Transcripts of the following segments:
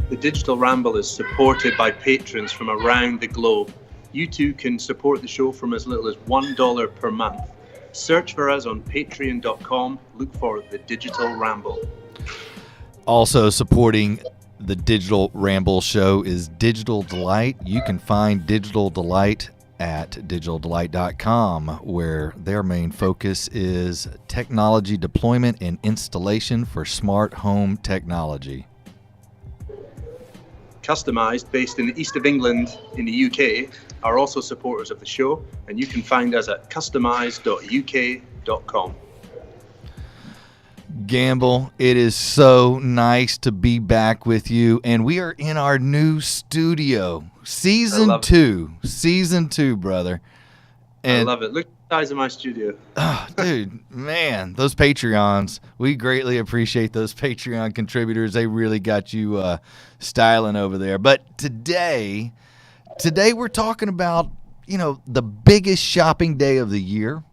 The Digital Ramble is supported by patrons from around the globe. You too can support the show from as little as $1 per month. Search for us on patreon.com. Look for The Digital Ramble. Also supporting the Digital Ramble show is Digital Delight. You can find Digital Delight at digitaldelight.com, where their main focus is technology deployment and installation for smart home technology. Customized, based in the east of England in the UK, are also supporters of the show, and you can find us at customized.uk.com. Gamble, it is so nice to be back with you, and we are in our new studio. Season 2, brother. And I love it. Look at the size of my studio. Oh, dude, man, those Patreons, we greatly appreciate those Patreon contributors. They really got you styling over there. But today we're talking about, the biggest shopping day of the year.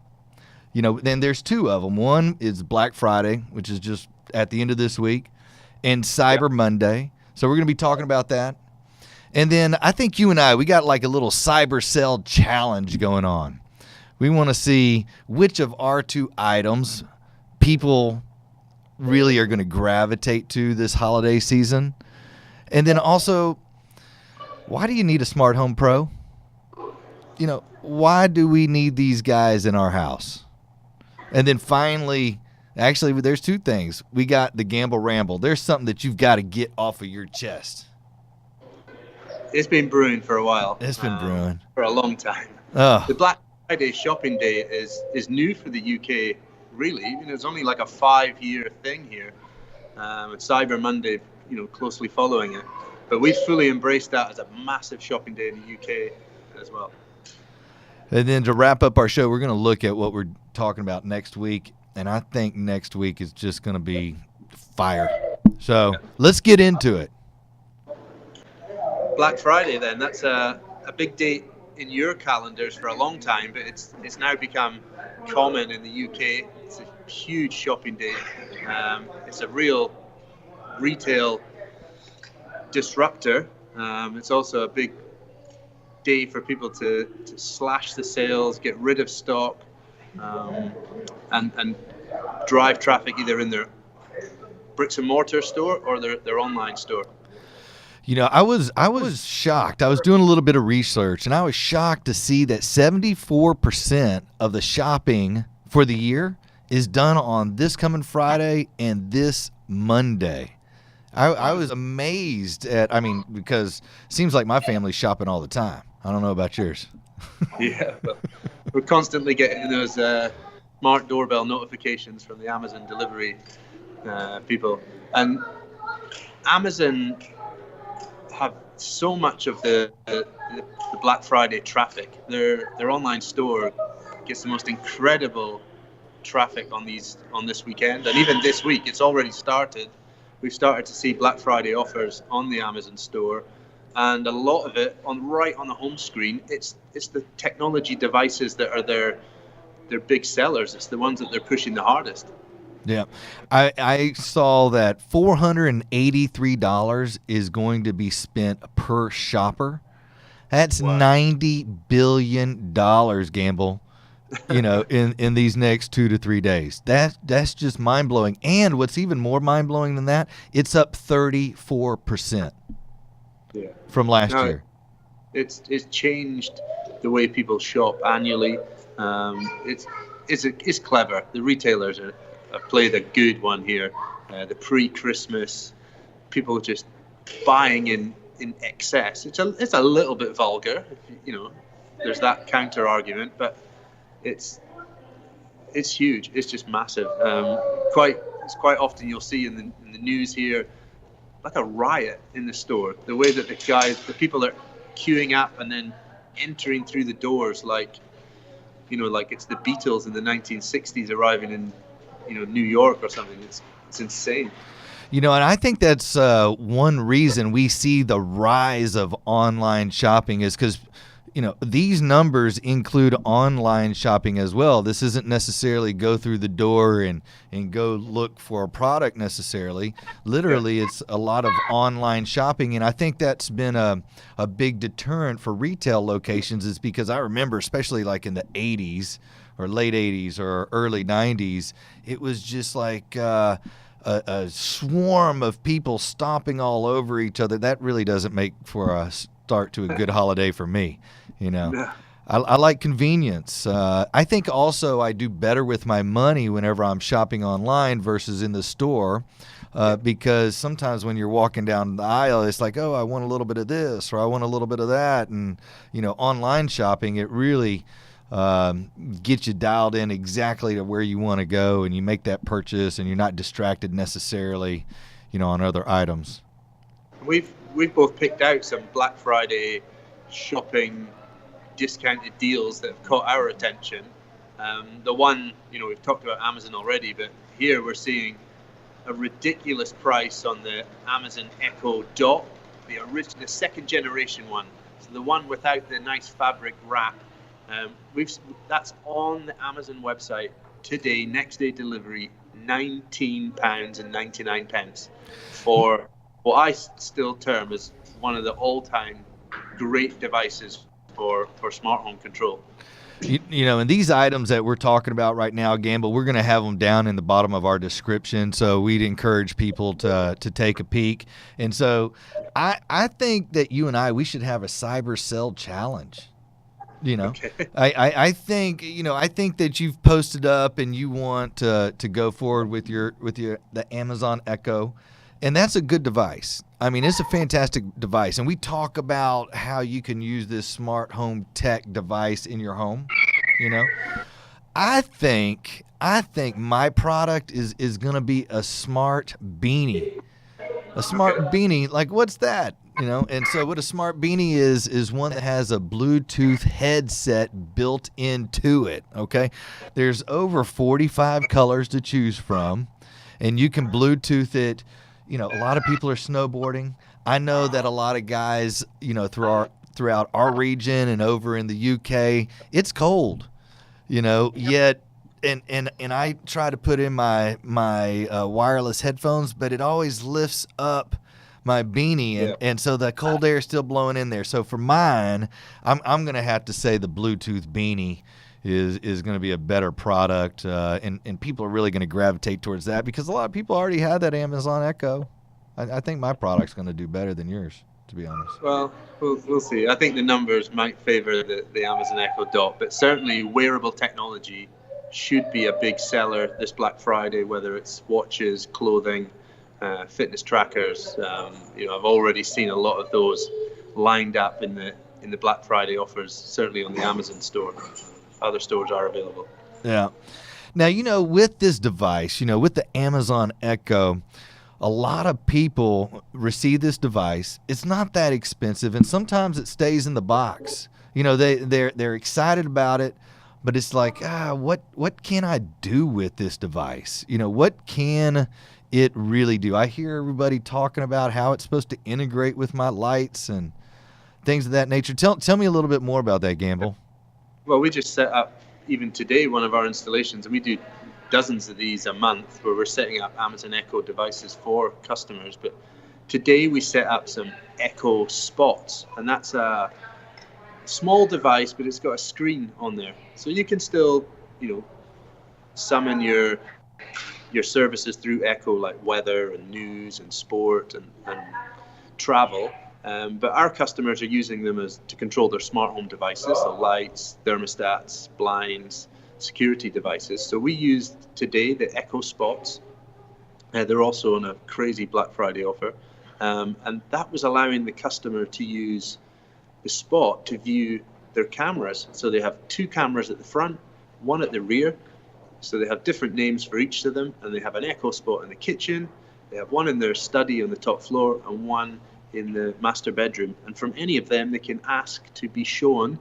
Then there's two of them. One is Black Friday, which is just at the end of this week, and Cyber Monday. So we're going to be talking about that. And then I think you and we got like a little cyber sell challenge going on. We want to see which of our two items people really are going to gravitate to this holiday season. And then also, why do you need a smart home pro? Why do we need these guys in our house? And then finally, actually, there's two things. We got the Gamble Ramble. There's something that you've got to get off of your chest. It's been brewing for a while. It's been brewing. For a long time. Oh. The Black Friday shopping day is new for the UK, really. It's only like a 5-year thing here. And Cyber Monday, closely following it. But we've fully embraced that as a massive shopping day in the UK as well. And then to wrap up our show, we're going to look at what we're talking about next week. And I think next week is just going to be fire. So let's get into it. Black Friday, then, that's a big date in your calendars for a long time, but it's now become common in the UK. It's a huge shopping day. It's a real retail disruptor. It's also a big day for people to slash the sales, get rid of stock, and drive traffic either in their bricks and mortar store or their online store. I was shocked. I was doing a little bit of research, and I was shocked to see that 74% of the shopping for the year is done on this coming Friday and this Monday. I was amazed because it seems like my family's shopping all the time. I don't know about yours. Yeah, but we're constantly getting those smart doorbell notifications from the Amazon delivery people. And Amazon have so much of the Black Friday traffic. Their online store gets the most incredible traffic on this weekend, and even this week it's already started. We've started to see Black Friday offers on the Amazon store, and a lot of it right on the home screen. It's the technology devices that are their big sellers. It's the ones that they're pushing the hardest. Yeah. I saw that $483 is going to be spent per shopper. That's $90 billion, Gamble, in these next 2 to 3 days. That's just mind-blowing. And what's even more mind-blowing than that, it's up 34% from last year. It's changed the way people shop annually. It's clever. The retailers have played a good one here. The pre-Christmas, people just buying in excess. It's a little bit vulgar, there's that counter argument, but it's huge. It's just massive. Quite often you'll see in the news here like a riot in the store. The way that the people are queuing up and then entering through the doors like it's the Beatles in the 1960s arriving in New York or something. It's insane. And I think that's one reason we see the rise of online shopping is because these numbers include online shopping as well. This isn't necessarily go through the door and go look for a product necessarily. Literally, it's a lot of online shopping, and I think that's been a big deterrent for retail locations, is because I remember, especially like in the 80s or late 80s or early 90s, it was just like a swarm of people stomping all over each other. That really doesn't make for a start to a good holiday for me. Yeah. I like convenience. I think also I do better with my money whenever I'm shopping online versus in the store, because sometimes when you're walking down the aisle, it's like, oh, I want a little bit of this or I want a little bit of that. And, online shopping, it really gets you dialed in exactly to where you want to go, and you make that purchase and you're not distracted necessarily, on other items. We've both picked out some Black Friday shopping discounted deals that have caught our attention. The one, we've talked about Amazon already, but here we're seeing a ridiculous price on the Amazon Echo Dot, the second generation one. So the one without the nice fabric wrap. That's on the Amazon website today, next day delivery, £19.99 for what I still term as one of the all-time great devices for smart home control. And these items that we're talking about right now, Gamble, we're going to have them down in the bottom of our description, so we'd encourage people to take a peek. And so I think that you and we should have a cyber sell challenge. Okay. I think that you've posted up and you want to go forward with the Amazon Echo, and that's a good device. I mean, it's a fantastic device, and we talk about how you can use this smart home tech device in your home. I think my product is going to be a smart beanie. A smart beanie, like what's that? And so what a smart beanie is one that has a Bluetooth headset built into it, okay? There's over 45 colors to choose from, and you can Bluetooth it. A lot of people are snowboarding. I know that a lot of guys, throughout our region and over in the UK, it's cold, yet and I try to put in my wireless headphones, but it always lifts up my beanie, and so the cold air is still blowing in there. So for mine, I'm going to have to say the Bluetooth beanie is going to be a better product, and people are really going to gravitate towards that because a lot of people already have that Amazon Echo. I think my product's going to do better than yours, to be honest. Well, we'll see. I think the numbers might favor the Amazon Echo Dot, but certainly wearable technology should be a big seller this Black Friday, whether it's watches, clothing, fitness trackers. I've already seen a lot of those lined up in the Black Friday offers, certainly on the Amazon store. Other stores are available. Yeah. Now, with this device, with the Amazon Echo, a lot of people receive this device. It's not that expensive, and sometimes it stays in the box. They're excited about it, but it's like, what can I do with this device? What can it really do? I hear everybody talking about how it's supposed to integrate with my lights and things of that nature. Tell me a little bit more about that, Gamble. Well, we just set up, even today, one of our installations, and we do dozens of these a month where we're setting up Amazon Echo devices for customers. But today we set up some Echo Spots, and that's a small device, but it's got a screen on there. So you can still, summon your services through Echo, like weather and news and sport and travel. But our customers are using them to control their smart home devices, so lights, thermostats, blinds, security devices. So we used today the Echo Spots. They're also on a crazy Black Friday offer. And that was allowing the customer to use the Spot to view their cameras. So they have two cameras at the front, one at the rear. So they have different names for each of them. And they have an Echo Spot in the kitchen. They have one in their study on the top floor and one in the master bedroom, and from any of them they can ask to be shown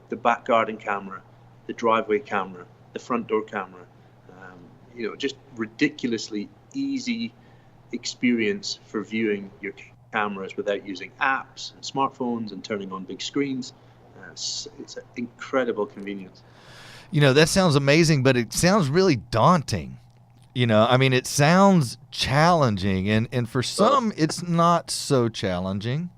the back garden camera, the driveway camera, the front door camera. Just ridiculously easy experience for viewing your cameras without using apps and smartphones and turning on big screens. it's an incredible convenience. That sounds amazing, but it sounds really daunting. I mean, it sounds challenging, and for some, it's not so challenging.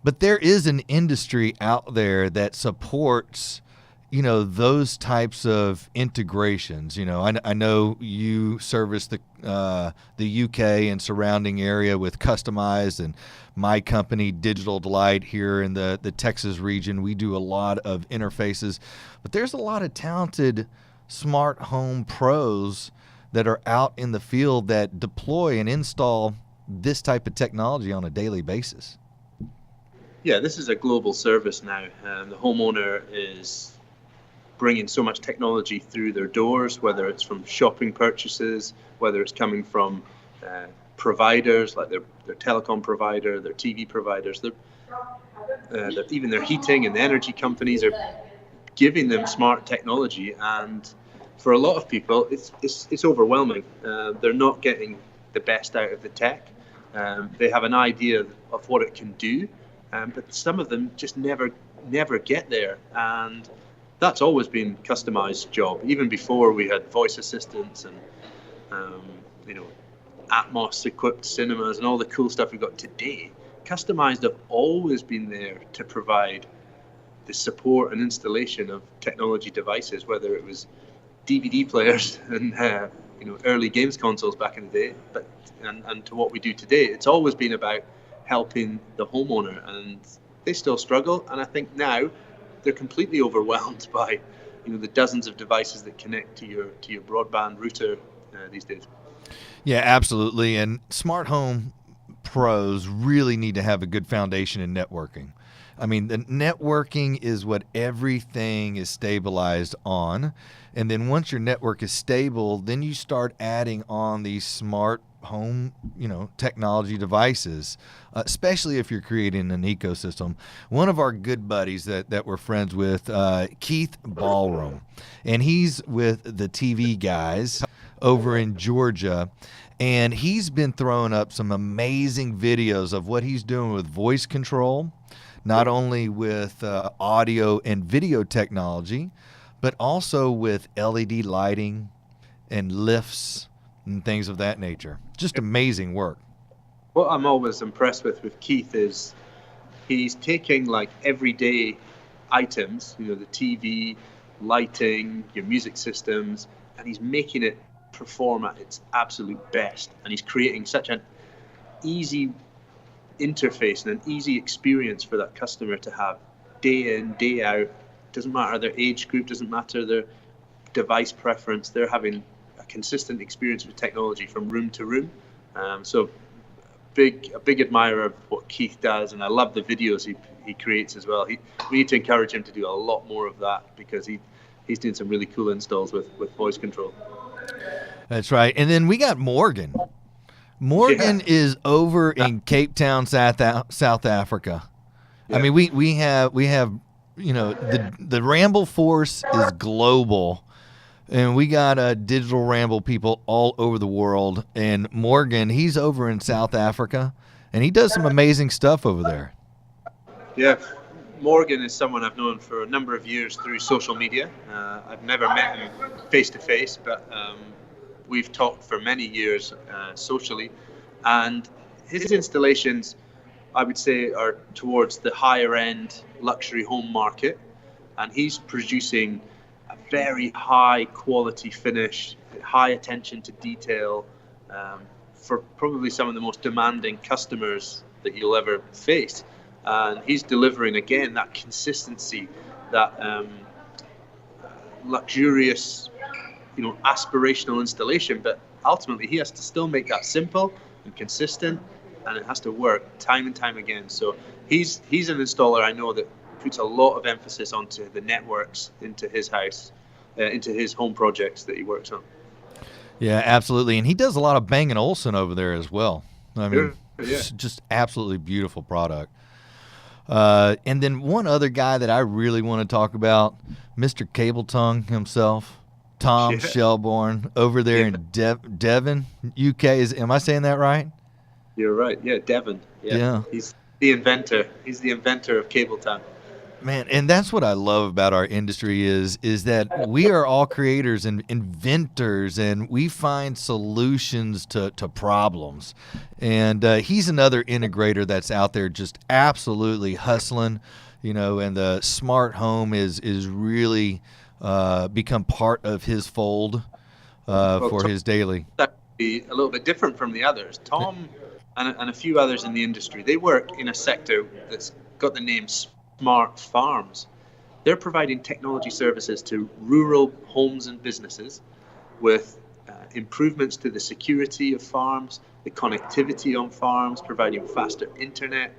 But there is an industry out there that supports, those types of integrations. I know you service the UK and surrounding area with Customized, and my company, Digital Delight, here in the Texas region, we do a lot of interfaces. But there's a lot of talented smart home pros that are out in the field that deploy and install this type of technology on a daily basis. Yeah, this is a global service now. The homeowner is bringing so much technology through their doors, whether it's from shopping purchases, whether it's coming from providers like their telecom provider, their TV providers, even their heating and the energy companies are giving them smart technology. And for a lot of people, it's overwhelming. They're not getting the best out of the tech. They have an idea of what it can do, but some of them just never get there. And that's always been Customized's job, even before we had voice assistants and Atmos equipped cinemas and all the cool stuff we've got today. Customized have always been there to provide the support and installation of technology devices, whether it was DVD players and early games consoles back in the day, and to what we do today. It's always been about helping the homeowner, and they still struggle. And I think now they're completely overwhelmed by the dozens of devices that connect to your broadband router these days. Yeah, absolutely. And smart home pros really need to have a good foundation in networking. I mean, the networking is what everything is stabilized on. And then once your network is stable, then you start adding on these smart home, technology devices, especially if you're creating an ecosystem. One of our good buddies that we're friends with, Keith Ballroom, and he's with the TV guys over in Georgia. And he's been throwing up some amazing videos of what he's doing with voice control, not only with audio and video technology, but also with LED lighting and lifts and things of that nature. Just amazing work. What I'm always impressed with Keith is he's taking like everyday items, the TV, lighting, your music systems, and he's making it perform at its absolute best. And he's creating such an easy interface and an easy experience for that customer to have day in, day out. Doesn't matter their age group, doesn't matter their device preference. They're having a consistent experience with technology from room to room. So a big admirer of what Keith does, and I love the videos he creates as well. We need to encourage him to do a lot more of that, because he's doing some really cool installs with voice control. That's right. And then we got Morgan. Morgan is over in Cape Town, South Africa. Yeah. I mean, we have the Ramble force is global, and we got digital Ramble people all over the world. And Morgan, he's over in South Africa, and he does some amazing stuff over there. Yeah, Morgan is someone I've known for a number of years through social media. I've never met him face to face, but we've talked for many years socially, and his installations, I would say, are towards the higher end luxury home market, and he's producing a very high quality finish, high attention to detail for probably some of the most demanding customers that you'll ever face. And he's delivering, again, that consistency, that luxurious, aspirational installation. But ultimately, he has to still make that simple and consistent, and it has to work time and time again. So he's an installer I know that puts a lot of emphasis onto the networks into his house, into his home projects that he works on. Yeah, absolutely. And he does a lot of Bang & Olufsen over there as well. I mean, just absolutely beautiful product. And then one other guy that I really want to talk about, Mr. Cable Tongue himself, Tom Shelbourne, over there in Devon, UK. Am I saying that right? You're right. Yeah, Devon. Yeah. He's the inventor. He's the inventor of Cable Tongue. Man, and that's what I love about our industry is that we are all creators and inventors, and we find solutions to problems. And he's another integrator that's out there just absolutely hustling, and the smart home is really become part of his fold for his daily. That would be a little bit different from the others. Tom and a few others in the industry, they work in a sector that's got the name Smart Farms. They're providing technology services to rural homes and businesses with improvements to the security of farms, the connectivity on farms, providing faster internet,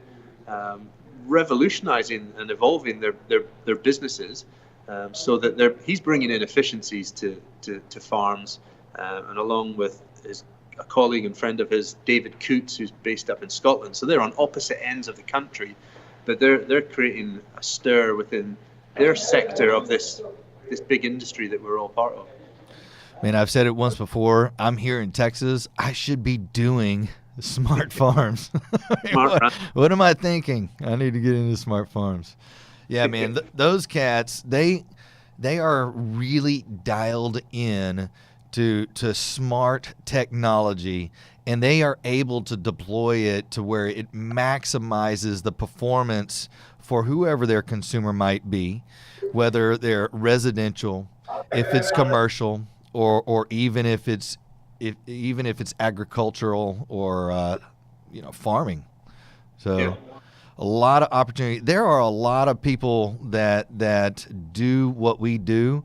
revolutionizing and evolving their businesses so that he's bringing in efficiencies to farms, and along with a colleague and friend of his, David Coots, who's based up in Scotland. So they're on opposite ends of the country, but they're creating a stir within their sector of this big industry that we're all part of. Man, I've said it once before. I'm here in Texas. I should be doing smart farms. What am I thinking? I need to get into smart farms. Yeah, man, those cats, they are really dialed in to smart technology, and they are able to deploy it to where it maximizes the performance for whoever their consumer might be, whether they're residential, if it's commercial, or even if it's agricultural or farming. So yeah. A lot of opportunity. There are a lot of people that do what we do,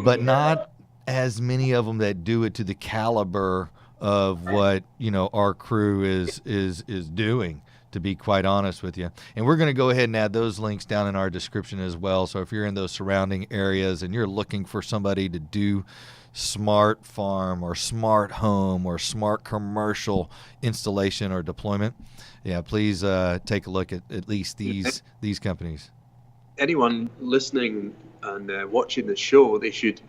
but not as many of them that do it to the caliber of what our crew is doing, to be quite honest with you. And we're going to go ahead and add those links down in our description as well. So if you're in those surrounding areas and you're looking for somebody to do smart farm or smart home or smart commercial installation or deployment, yeah, please take a look at least these companies. Anyone listening and watching the show, they should,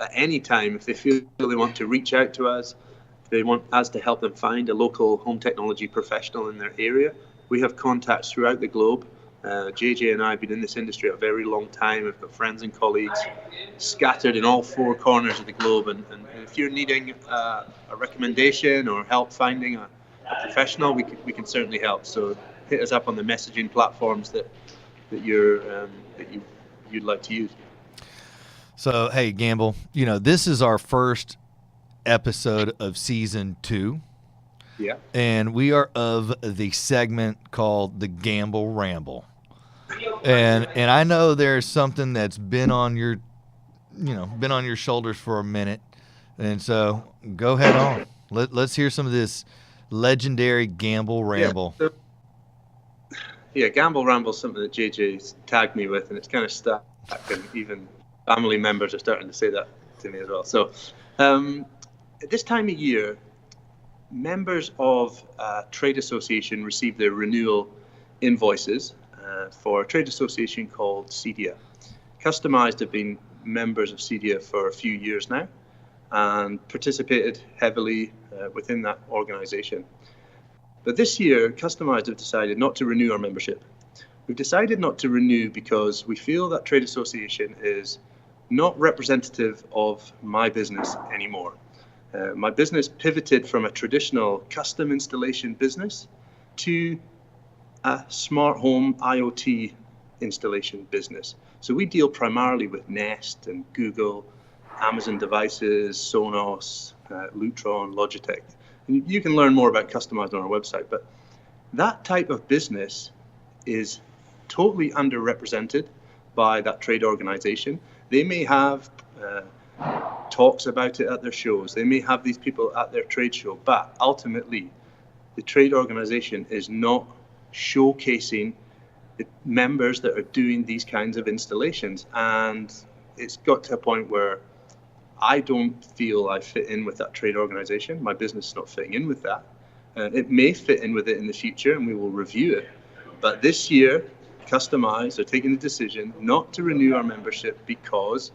at any time, if they feel they want to reach out to us, if they want us to help them find a local home technology professional in their area, we have contacts throughout the globe. JJ and I have been in this industry a very long time. We've got friends and colleagues scattered in all four corners of the globe. And if you're needing a recommendation or help finding a professional, we can certainly help. So hit us up on the messaging platforms that you'd like to use. So, hey, Gamble, this is our first episode of season 2. Yeah. And we are of the segment called the Gamble Ramble. And I know there's something that's been on your shoulders for a minute. And so go ahead on. Let's hear some of this legendary Gamble Ramble. Yeah, Gamble Ramble is something that JJ's tagged me with, and it's kind of stuck, and even family members are starting to say that to me as well. So at this time of year, members of a trade association receive their renewal invoices for a trade association called CEDIA. Customized have been members of CEDIA for a few years now and participated heavily within that organization. But this year, Customized have decided not to renew our membership. We've decided not to renew because we feel that trade association is not representative of my business anymore. My business pivoted from a traditional custom installation business to a smart home IoT installation business. So we deal primarily with Nest and Google, Amazon devices, Sonos, Lutron, Logitech. And you can learn more about Customized on our website, but that type of business is totally underrepresented by that trade organization. They may have talks about it at their shows. They may have these people at their trade show, but ultimately the trade organization is not showcasing the members that are doing these kinds of installations. And it's got to a point where I don't feel I fit in with that trade organization. My business is not fitting in with that. It may fit in with it in the future, and we will review it. But this year, Customized are taking the decision not to renew our membership because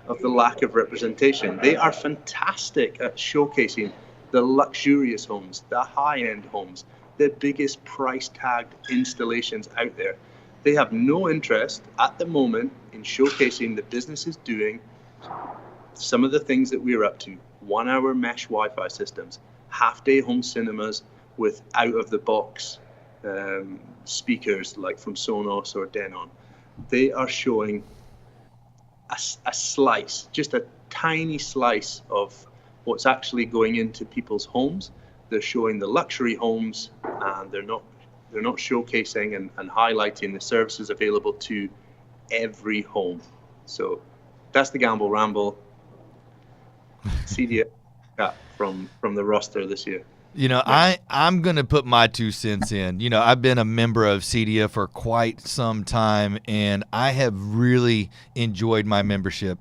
of the lack of representation. They are fantastic at showcasing the luxurious homes, the high-end homes, the biggest price tagged installations out there. They have no interest at the moment in showcasing the business is doing some of the things that we're up to. 1 hour mesh Wi-Fi systems, half-day home cinemas with out-of-the-box speakers like from Sonos or Denon. They are showing a slice, just a tiny slice of what's actually going into people's homes. They're showing the luxury homes, and they're not showcasing and highlighting the services available to every home. So that's the Gamble Ramble CDA from the roster this year. I'm going to put my 2 cents in. I've been a member of CEDIA for quite some time, and I have really enjoyed my membership.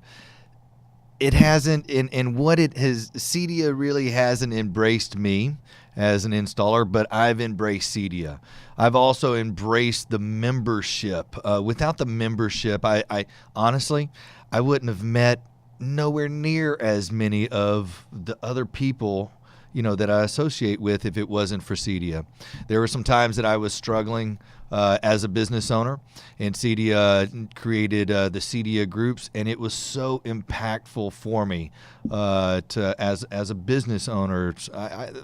It hasn't, and what it has, CEDIA really hasn't embraced me as an installer, but I've embraced CEDIA. I've also embraced the membership. Without the membership, I honestly, I wouldn't have met nowhere near as many of the other people that I associate with if it wasn't for CEDIA. There were some times that I was struggling as a business owner, and CEDIA created the CEDIA groups, and it was so impactful for me as a business owner.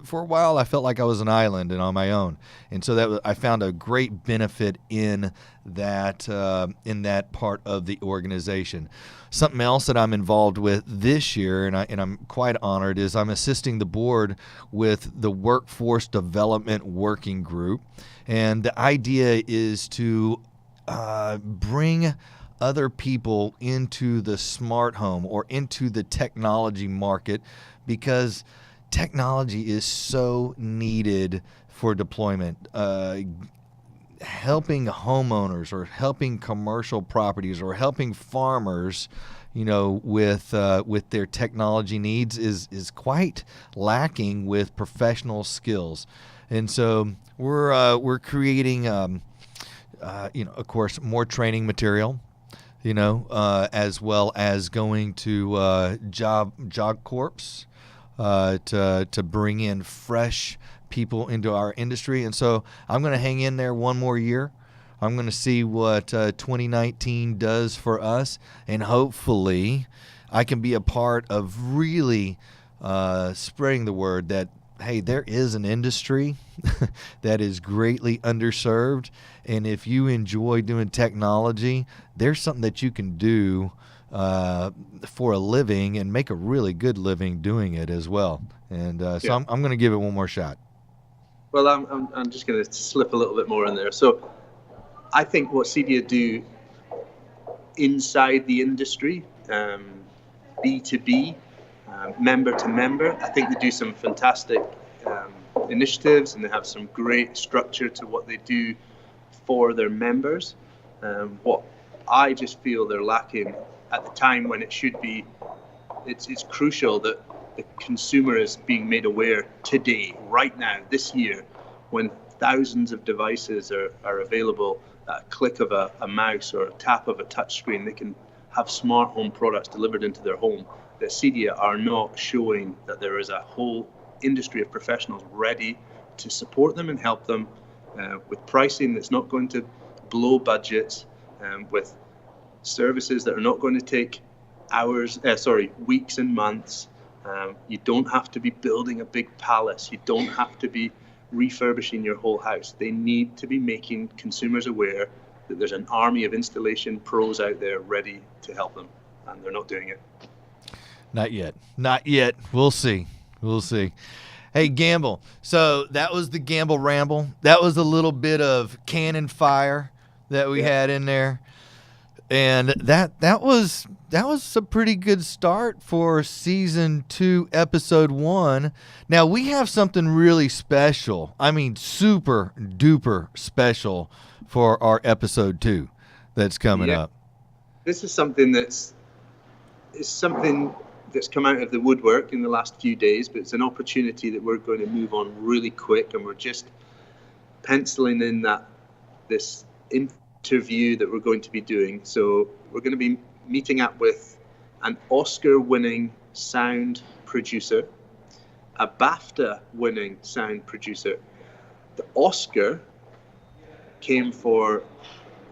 For a while, I felt like I was an island and on my own, and so I found a great benefit in that part of the organization. Something else that I'm involved with this year, and I'm quite honored, is I'm assisting the board with the Workforce Development Working Group. And the idea is to bring other people into the smart home or into the technology market, because technology is so needed for deployment. Helping homeowners or helping commercial properties or helping farmers, with their technology needs is quite lacking with professional skills. And so we're creating, of course, more training material, as well as going to job corps to bring in fresh people into our industry. And so I'm going to hang in there one more year. I'm going to see what 2019 does for us, and hopefully I can be a part of really spreading the word that, hey, there is an industry that is greatly underserved, and if you enjoy doing technology, there's something that you can do for a living and make a really good living doing it as well. And so I'm going to give it one more shot. Well, I'm just going to slip a little bit more in there. So I think what CEDIA do inside the industry, B2B, member to member, I think they do some fantastic initiatives, and they have some great structure to what they do for their members. What I just feel they're lacking at the time when it should be, it's crucial that the consumer is being made aware today, right now, this year, when thousands of devices are available at a click of a mouse or a tap of a touch screen. They can have smart home products delivered into their home, that CEDIA are not showing that there is a whole industry of professionals ready to support them and help them with pricing that's not going to blow budgets, with services that are not going to take weeks and months. You don't have to be building a big palace. You don't have to be refurbishing your whole house. They need to be making consumers aware that there's an army of installation pros out there ready to help them, and they're not doing it. Not yet. We'll see. Hey, Gamble. So that was the Gamble Ramble. That was a little bit of Canon fire that we had in there. And that was a pretty good start for season 2, episode 1. Now we have something really special. I mean, super duper special for our episode 2 that's coming up. This is something that's come out of the woodwork in the last few days, but it's an opportunity that we're going to move on really quick, and we're just penciling in this interview that we're going to be doing. So we're going to be meeting up with an Oscar-winning sound producer, a BAFTA-winning sound producer. The Oscar came for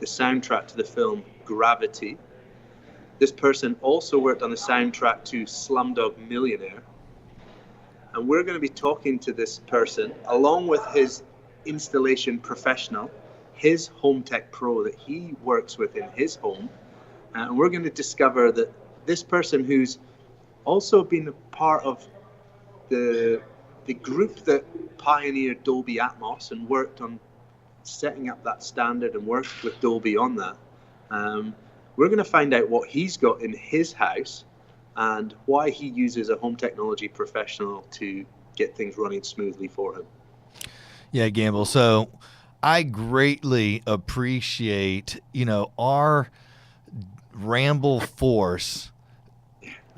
the soundtrack to the film Gravity. This person also worked on the soundtrack to Slumdog Millionaire. And we're going to be talking to this person along with his installation professional, his Home Tech Pro that he works with in his home. And we're going to discover that this person, who's also been a part of the group that pioneered Dolby Atmos and worked on setting up that standard and worked with Dolby on that. We're going to find out what he's got in his house and why he uses a home technology professional to get things running smoothly for him. Yeah, Gamble. So I greatly appreciate, our Ramble force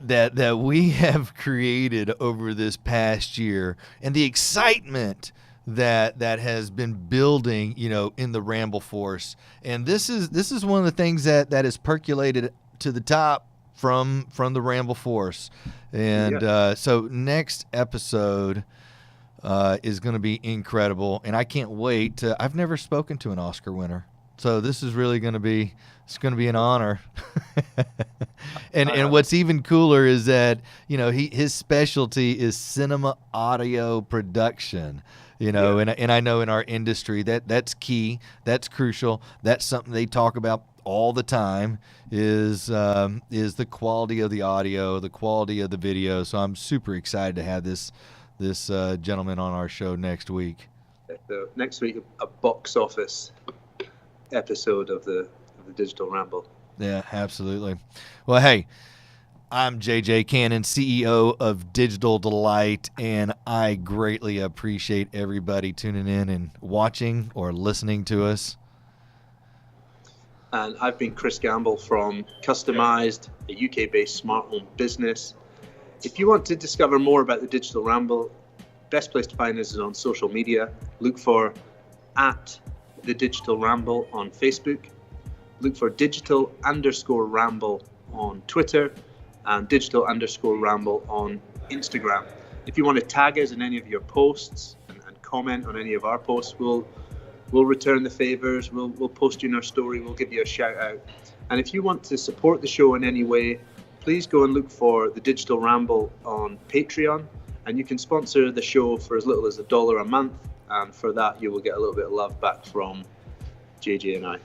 that we have created over this past year, and the excitement that has been building, in the Ramble force. And this is one of the things that has percolated to the top from the Ramble force. And so next episode is going to be incredible, and I can't wait to. I've never spoken to an Oscar winner, so this is really going to be. It's going to be an honor. and what's even cooler is that, his specialty is cinema audio production, and I know in our industry that's key, that's crucial, that's something they talk about all the time is the quality of the audio, the quality of the video. So I'm super excited to have this gentleman on our show next week. So next week, a box office episode of the Digital Ramble. Yeah, absolutely. Well, hey, I'm JJ Canon, CEO of Digital Delight, and I greatly appreciate everybody tuning in and watching or listening to us. And I've been Kris Gamble from Customized, a UK-based smart home business. If you want to discover more about the Digital Ramble, best place to find us is on social media. Look for @The Digital Ramble on Facebook. Look for digital_ramble on Twitter and digital_ramble on Instagram. If you want to tag us in any of your posts and comment on any of our posts, we'll return the favors. We'll post you in our story. We'll give you a shout out. And if you want to support the show in any way, please go and look for the Digital Ramble on Patreon, and you can sponsor the show for as little as $1 a month. And for that, you will get a little bit of love back from JJ and I.